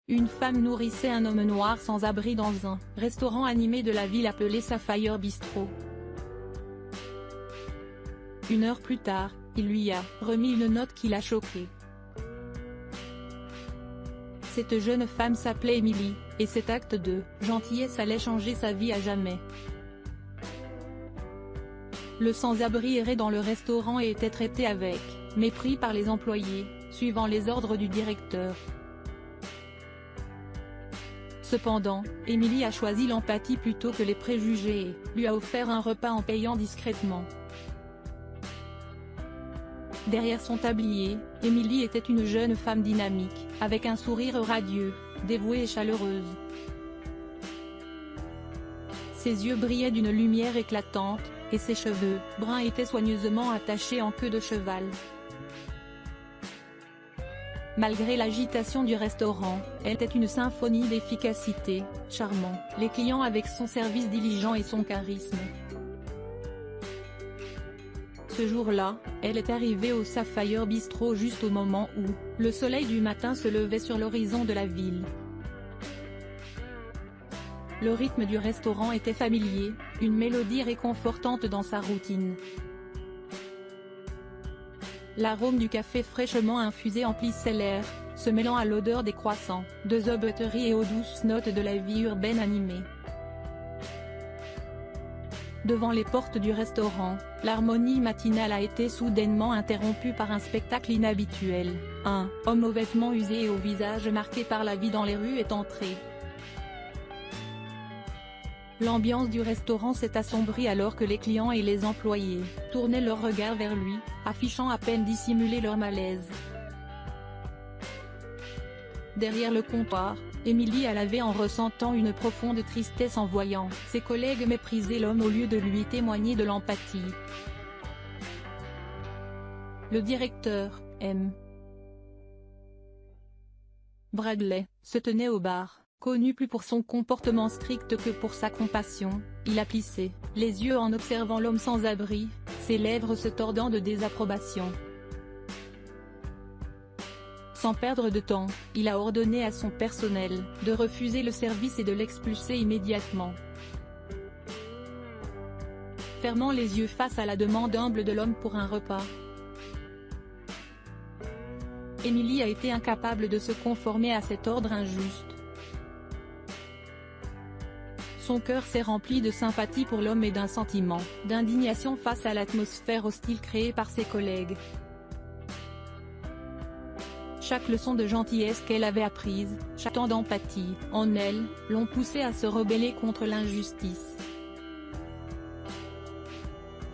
Une femme nourrissait un homme noir sans abri dans un restaurant animé de la ville appelé Sapphire Bistro. Une heure plus tard, il lui a remis une note qui l'a choquée. Cette jeune femme s'appelait Emily, et cet acte de gentillesse allait changer sa vie à jamais. Le sans-abri errait dans le restaurant et était traité avec mépris par les employés, suivant les ordres du directeur. Cependant, Emily a choisi l'empathie plutôt que les préjugés et lui a offert un repas en payant discrètement. Derrière son tablier, Emily était une jeune femme dynamique, avec un sourire radieux, dévouée et chaleureuse. Ses yeux brillaient d'une lumière éclatante, et ses cheveux bruns étaient soigneusement attachés en queue de cheval. Malgré l'agitation du restaurant, elle était une symphonie d'efficacité, charmant les clients avec son service diligent et son charisme. Ce jour-là, elle est arrivée au Sapphire Bistro juste au moment où le soleil du matin se levait sur l'horizon de la ville. Le rythme du restaurant était familier, une mélodie réconfortante dans sa routine. L'arôme du café fraîchement infusé emplissait l'air, se mêlant à l'odeur des croissants, de The Buttery et aux douces notes de la vie urbaine animée. Devant les portes du restaurant, l'harmonie matinale a été soudainement interrompue par un spectacle inhabituel. Un homme aux vêtements usés et au visage marqué par la vie dans les rues est entré. L'ambiance du restaurant s'est assombrie alors que les clients et les employés tournaient leurs regards vers lui, affichant à peine dissimulé leur malaise. Derrière le comptoir, Emily a lavé en ressentant une profonde tristesse en voyant ses collègues mépriser l'homme au lieu de lui témoigner de l'empathie. Le directeur, M. Bradley, se tenait au bar. Connu plus pour son comportement strict que pour sa compassion, il a plissé les yeux en observant l'homme sans abri, ses lèvres se tordant de désapprobation. Sans perdre de temps, il a ordonné à son personnel de refuser le service et de l'expulser immédiatement. Fermant les yeux face à la demande humble de l'homme pour un repas, Emily a été incapable de se conformer à cet ordre injuste. Son cœur s'est rempli de sympathie pour l'homme et d'un sentiment d'indignation face à l'atmosphère hostile créée par ses collègues. Chaque leçon de gentillesse qu'elle avait apprise, chaque temps d'empathie, en elle, l'ont poussée à se rebeller contre l'injustice.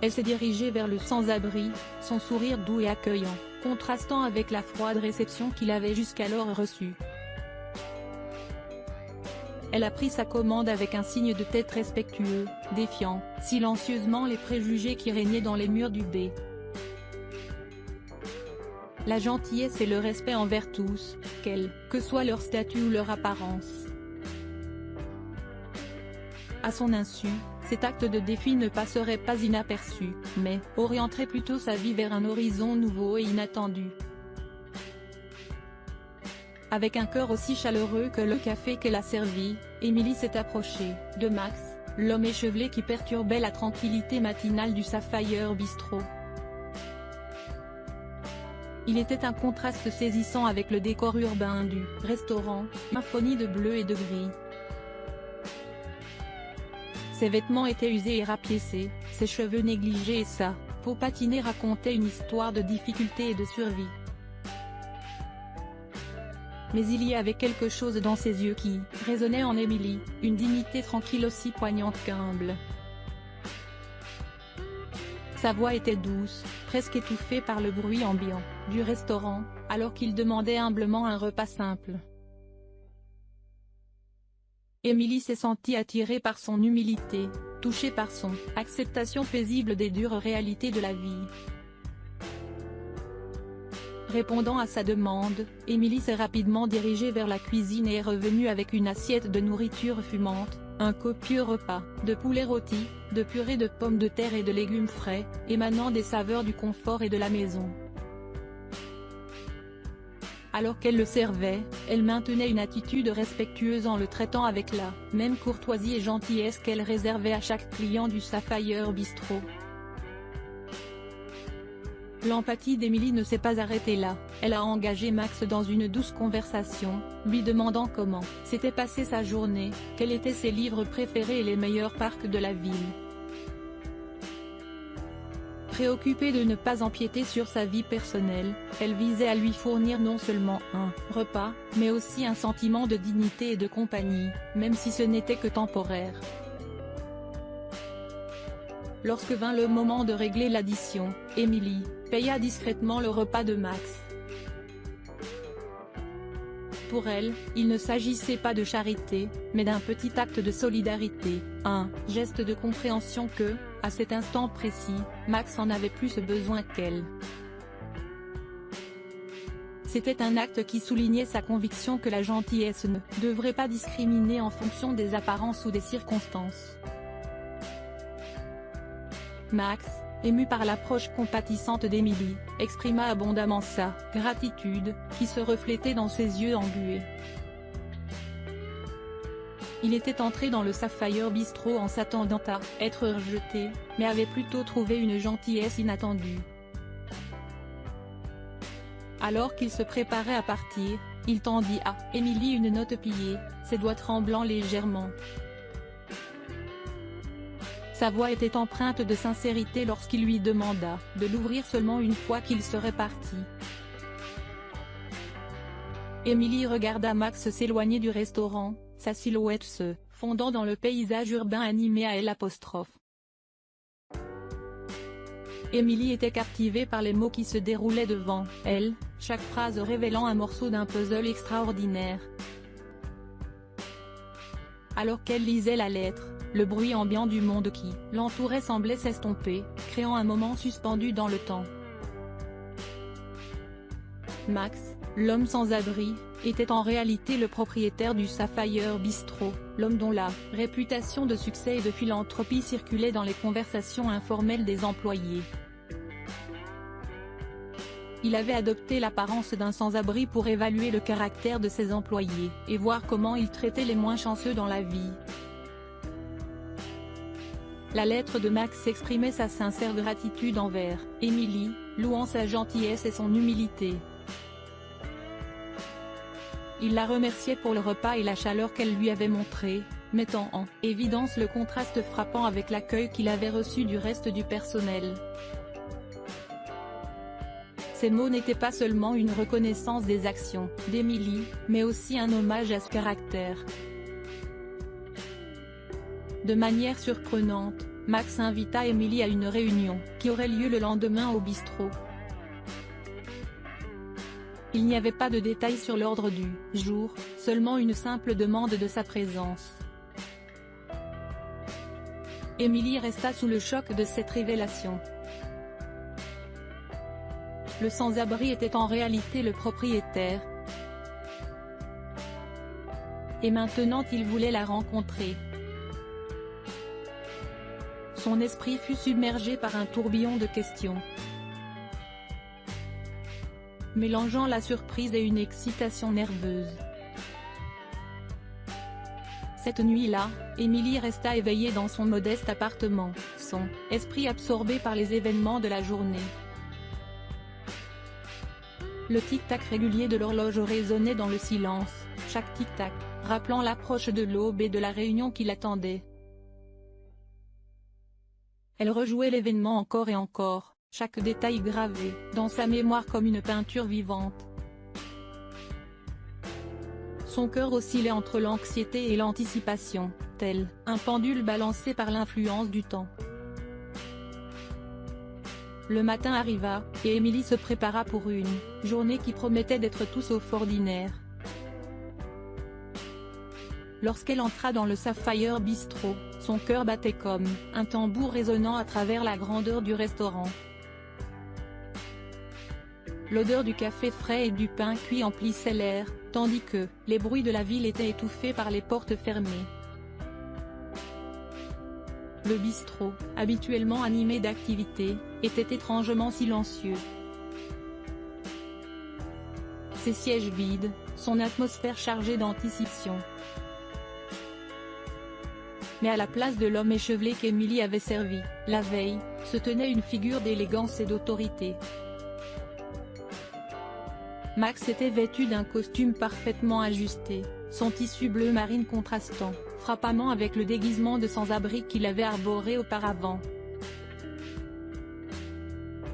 Elle s'est dirigée vers le sans-abri, son sourire doux et accueillant, contrastant avec la froide réception qu'il avait jusqu'alors reçue. Elle a pris sa commande avec un signe de tête respectueux, défiant silencieusement les préjugés qui régnaient dans les murs du B. La gentillesse et le respect envers tous, quel que soit leur statut ou leur apparence. À son insu, cet acte de défi ne passerait pas inaperçu, mais orienterait plutôt sa vie vers un horizon nouveau et inattendu. Avec un cœur aussi chaleureux que le café qu'elle a servi, Emily s'est approchée de Max, l'homme échevelé qui perturbait la tranquillité matinale du Sapphire Bistro. Il était un contraste saisissant avec le décor urbain du restaurant, symphonie de bleu et de gris. Ses vêtements étaient usés et rapiécés, ses cheveux négligés et sa peau patinée racontaient une histoire de difficulté et de survie. Mais il y avait quelque chose dans ses yeux qui résonnait en Emily, une dignité tranquille aussi poignante qu'humble. Sa voix était douce, presque étouffée par le bruit ambiant du restaurant, alors qu'il demandait humblement un repas simple. Emily s'est sentie attirée par son humilité, touchée par son acceptation paisible des dures réalités de la vie. Répondant à sa demande, Emily s'est rapidement dirigée vers la cuisine et est revenue avec une assiette de nourriture fumante, un copieux repas, de poulet rôti, de purée de pommes de terre et de légumes frais, émanant des saveurs du confort et de la maison. Alors qu'elle le servait, elle maintenait une attitude respectueuse en le traitant avec la même courtoisie et gentillesse qu'elle réservait à chaque client du Sapphire Bistro. L'empathie d'Emily ne s'est pas arrêtée là, elle a engagé Max dans une douce conversation, lui demandant comment s'était passée sa journée, quels étaient ses livres préférés et les meilleurs parcs de la ville. Préoccupée de ne pas empiéter sur sa vie personnelle, elle visait à lui fournir non seulement un repas, mais aussi un sentiment de dignité et de compagnie, même si ce n'était que temporaire. Lorsque vint le moment de régler l'addition, Emily paya discrètement le repas de Max. Pour elle, il ne s'agissait pas de charité, mais d'un petit acte de solidarité, un geste de compréhension que, à cet instant précis, Max en avait plus besoin qu'elle. C'était un acte qui soulignait sa conviction que la gentillesse ne devrait pas discriminer en fonction des apparences ou des circonstances. Max, ému par l'approche compatissante d'Emily, exprima abondamment sa gratitude, qui se reflétait dans ses yeux embués. Il était entré dans le Sapphire Bistro en s'attendant à être rejeté, mais avait plutôt trouvé une gentillesse inattendue. Alors qu'il se préparait à partir, il tendit à Emily une note pliée, ses doigts tremblant légèrement. Sa voix était empreinte de sincérité lorsqu'il lui demanda de l'ouvrir seulement une fois qu'il serait parti. Emily regarda Max s'éloigner du restaurant, sa silhouette se fondant dans le paysage urbain animé à L'. Emily était captivée par les mots qui se déroulaient devant elle, chaque phrase révélant un morceau d'un puzzle extraordinaire. Alors qu'elle lisait la lettre, le bruit ambiant du monde qui l'entourait semblait s'estomper, créant un moment suspendu dans le temps. Max, l'homme sans abri, était en réalité le propriétaire du Sapphire Bistro, l'homme dont la réputation de succès et de philanthropie circulait dans les conversations informelles des employés. Il avait adopté l'apparence d'un sans-abri pour évaluer le caractère de ses employés, et voir comment il traitait les moins chanceux dans la vie. La lettre de Max exprimait sa sincère gratitude envers Emily, louant sa gentillesse et son humilité. Il la remerciait pour le repas et la chaleur qu'elle lui avait montrée, mettant en évidence le contraste frappant avec l'accueil qu'il avait reçu du reste du personnel. Ces mots n'étaient pas seulement une reconnaissance des actions d'Emily, mais aussi un hommage à ce caractère. De manière surprenante, Max invita Emily à une réunion, qui aurait lieu le lendemain au bistrot. Il n'y avait pas de détails sur l'ordre du jour, seulement une simple demande de sa présence. Emily resta sous le choc de cette révélation. Le sans-abri était en réalité le propriétaire. Et maintenant il voulait la rencontrer. Son esprit fut submergé par un tourbillon de questions, mélangeant la surprise et une excitation nerveuse. Cette nuit-là, Emily resta éveillée dans son modeste appartement, son esprit absorbé par les événements de la journée. Le tic-tac régulier de l'horloge résonnait dans le silence, chaque tic-tac, rappelant l'approche de l'aube et de la réunion qui l'attendait. Elle rejouait l'événement encore et encore, chaque détail gravé dans sa mémoire comme une peinture vivante. Son cœur oscillait entre l'anxiété et l'anticipation, tel un pendule balancé par l'influence du temps. Le matin arriva, et Emily se prépara pour une journée qui promettait d'être tout sauf ordinaire. Lorsqu'elle entra dans le Sapphire Bistro, son cœur battait comme un tambour résonnant à travers la grandeur du restaurant. L'odeur du café frais et du pain cuit emplissait l'air, tandis que les bruits de la ville étaient étouffés par les portes fermées. Le bistrot, habituellement animé d'activités, était étrangement silencieux. ses sièges vides, son atmosphère chargée d'anticipation. Mais à la place de l'homme échevelé qu'Emily avait servi, la veille, se tenait une figure d'élégance et d'autorité. Max était vêtu d'un costume parfaitement ajusté, son tissu bleu marine contrastant, frappamment avec le déguisement de sans-abri qu'il avait arboré auparavant.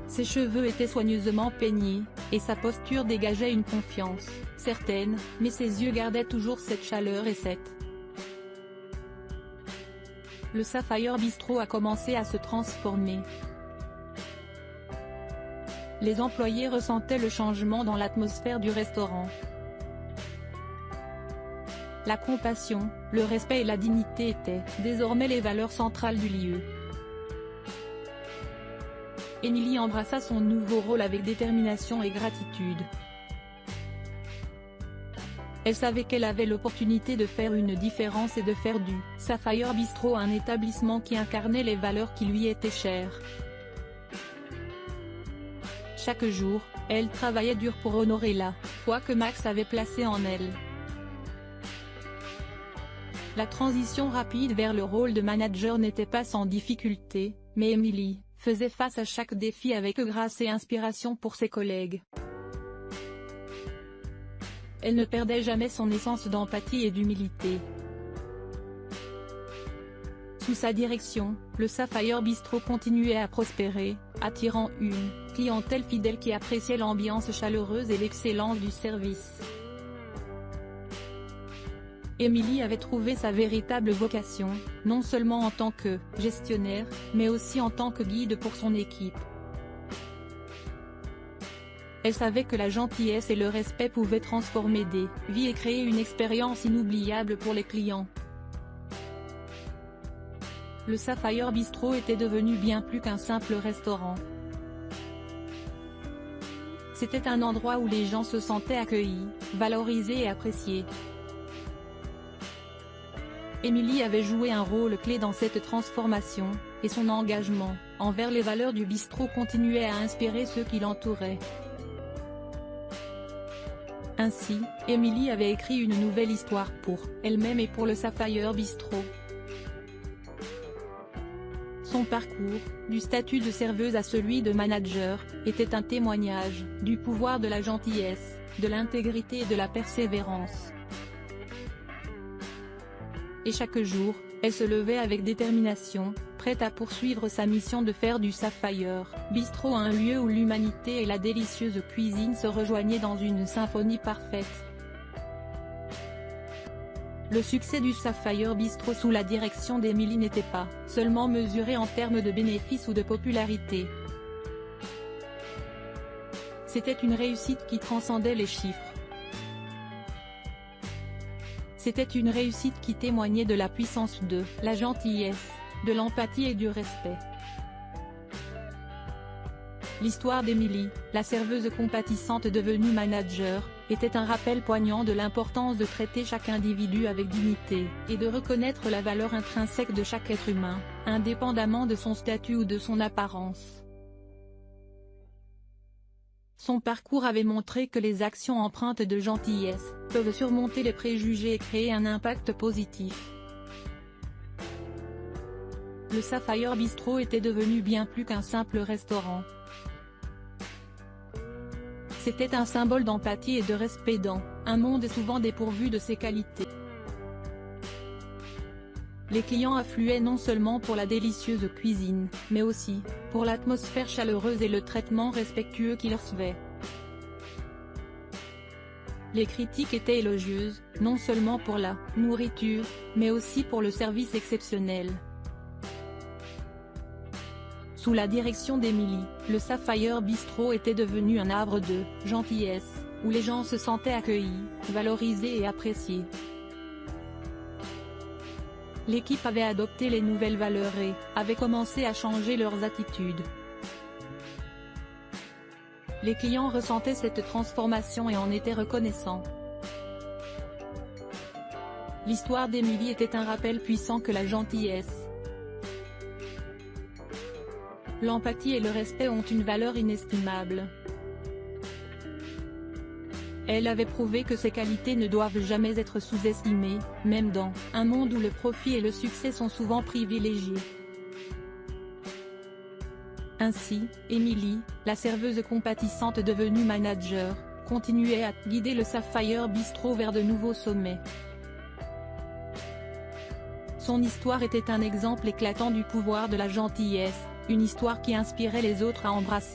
Ses cheveux étaient soigneusement peignés, et sa posture dégageait une confiance certaine, mais ses yeux gardaient toujours cette chaleur et cette... Le Sapphire Bistro a commencé à se transformer. Les employés ressentaient le changement dans l'atmosphère du restaurant. La compassion, le respect et la dignité étaient, désormais les valeurs centrales du lieu. Emily embrassa son nouveau rôle avec détermination et gratitude. Elle savait qu'elle avait l'opportunité de faire une différence et de faire du Sapphire Bistro un établissement qui incarnait les valeurs qui lui étaient chères. Chaque jour, elle travaillait dur pour honorer la foi que Max avait placée en elle. La transition rapide vers le rôle de manager n'était pas sans difficulté, mais Emily faisait face à chaque défi avec grâce et inspiration pour ses collègues. Elle ne perdait jamais son essence d'empathie et d'humilité. Sous sa direction, le Sapphire Bistro continuait à prospérer, attirant une clientèle fidèle qui appréciait l'ambiance chaleureuse et l'excellence du service. Emily avait trouvé sa véritable vocation, non seulement en tant que gestionnaire, mais aussi en tant que guide pour son équipe. Elle savait que la gentillesse et le respect pouvaient transformer des vies et créer une expérience inoubliable pour les clients. Le Sapphire Bistro était devenu bien plus qu'un simple restaurant. C'était un endroit où les gens se sentaient accueillis, valorisés et appréciés. Emily avait joué un rôle clé dans cette transformation, et son engagement envers les valeurs du bistrot continuait à inspirer ceux qui l'entouraient. Ainsi, Emily avait écrit une nouvelle histoire pour elle-même et pour le Sapphire Bistro. Son parcours, du statut de serveuse à celui de manager, était un témoignage du pouvoir de la gentillesse, de l'intégrité et de la persévérance. Et chaque jour, elle se levait avec détermination, prête à poursuivre sa mission de faire du Sapphire Bistro un lieu où l'humanité et la délicieuse cuisine se rejoignaient dans une symphonie parfaite. Le succès du Sapphire Bistro sous la direction d'Emily n'était pas seulement mesuré en termes de bénéfices ou de popularité. C'était une réussite qui transcendait les chiffres. C'était une réussite qui témoignait de la puissance de la gentillesse, de l'empathie et du respect. L'histoire d'Emily, la serveuse compatissante devenue manager, était un rappel poignant de l'importance de traiter chaque individu avec dignité, et de reconnaître la valeur intrinsèque de chaque être humain, indépendamment de son statut ou de son apparence. Son parcours avait montré que les actions empreintes de gentillesse peuvent surmonter les préjugés et créer un impact positif. Le Sapphire Bistro était devenu bien plus qu'un simple restaurant. C'était un symbole d'empathie et de respect dans un monde souvent dépourvu de ces qualités. Les clients affluaient non seulement pour la délicieuse cuisine, mais aussi pour l'atmosphère chaleureuse et le traitement respectueux qu'ils recevaient. Les critiques étaient élogieuses, non seulement pour la nourriture, mais aussi pour le service exceptionnel. Sous la direction d'Emily, le Sapphire Bistro était devenu un havre de gentillesse, où les gens se sentaient accueillis, valorisés et appréciés. L'équipe avait adopté les nouvelles valeurs et avait commencé à changer leurs attitudes. Les clients ressentaient cette transformation et en étaient reconnaissants. L'histoire d'Emily était un rappel puissant que la gentillesse, l'empathie et le respect ont une valeur inestimable. Elle avait prouvé que ses qualités ne doivent jamais être sous-estimées, même dans un monde où le profit et le succès sont souvent privilégiés. Ainsi, Emily, la serveuse compatissante devenue manager, continuait à guider le Sapphire Bistro vers de nouveaux sommets. Son histoire était un exemple éclatant du pouvoir de la gentillesse, une histoire qui inspirait les autres à embrasser